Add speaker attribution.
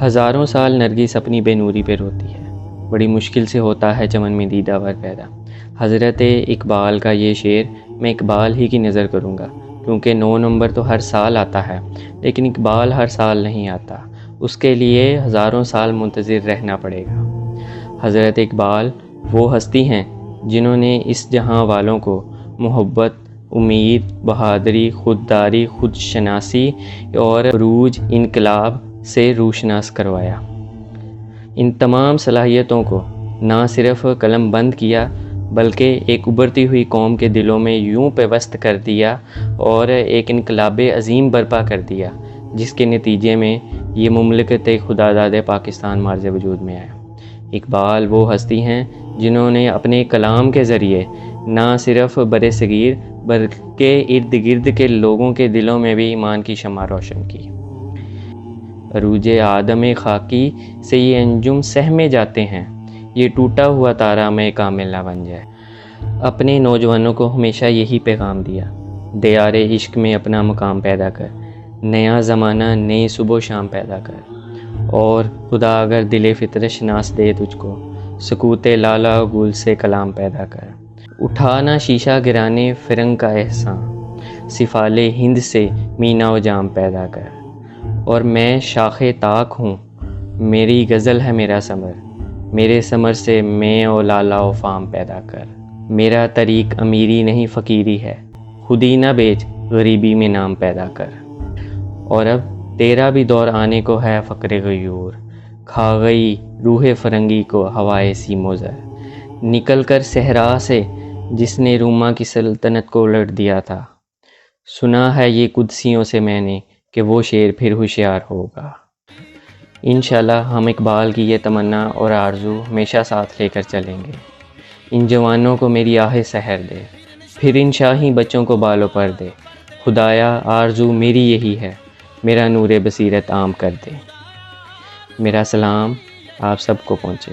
Speaker 1: ہزاروں سال نرگس اپنی بے نوری پہ روتی ہے، بڑی مشکل سے ہوتا ہے چمن میں دیدہ ور پیدا۔ حضرت اقبال کا یہ شعر میں اقبال ہی کی نظر کروں گا، کیونکہ 9 نومبر تو ہر سال آتا ہے، لیکن اقبال ہر سال نہیں آتا، اس کے لیے ہزاروں سال منتظر رہنا پڑے گا۔ حضرت اقبال وہ ہستی ہیں جنہوں نے اس جہاں والوں کو محبت، امید، بہادری، خودداری، خود شناسی اور عروج انقلاب سے روشناس کروایا۔ ان تمام صلاحیتوں کو نہ صرف قلم بند کیا بلکہ ایک ابھرتی ہوئی قوم کے دلوں میں یوں پیوست کر دیا اور ایک انقلاب عظیم برپا کر دیا، جس کے نتیجے میں یہ مملکت خداداد پاکستان مارز وجود میں آیا۔ اقبال وہ ہستی ہیں جنہوں نے اپنے کلام کے ذریعے نہ صرف بر صغیر بلکہ ارد گرد کے لوگوں کے دلوں میں بھی ایمان کی شمع روشن کی۔ عروج آدم خاکی سے یہ انجم سہمے جاتے ہیں، یہ ٹوٹا ہوا تارا میں کامل نہ بن جائے۔ اپنے نوجوانوں کو ہمیشہ یہی پیغام دیا، دیار عشق میں اپنا مقام پیدا کر، نیا زمانہ نئی صبح و شام پیدا کر، اور خدا اگر دل فطرت شناس دے تجھ کو، سکوت لالا گل سے کلام پیدا کر۔ اٹھانا شیشہ گرانے فرنگ کا احسان، سفال ہند سے مینا و جام پیدا کر۔ اور میں شاخ طاق ہوں، میری غزل ہے میرا ثمر، میرے ثمر سے میں و لالا و فام پیدا کر۔ میرا طریق امیری نہیں فقیری ہے، خود ہی نہ بیچ غریبی میں نام پیدا کر۔ اور اب تیرا بھی دور آنے کو ہے فقر غیور، کھا گئی روح فرنگی کو ہوائے سیم و زر۔ نکل کر صحرا سے جس نے روما کی سلطنت کو الٹ دیا تھا، سنا ہے یہ قدسیوں سے میں نے کہ وہ شیر پھر ہوشیار ہوگا۔ انشاءاللہ ہم اقبال کی یہ تمنا اور آرزو ہمیشہ ساتھ لے کر چلیں گے۔ ان جوانوں کو میری آہ سحر دے، پھر ان شاہی بچوں کو بالوں پر دے۔ خدایا آرزو میری یہی ہے، میرا نور بصیرت عام کر دے۔ میرا سلام آپ سب کو پہنچے۔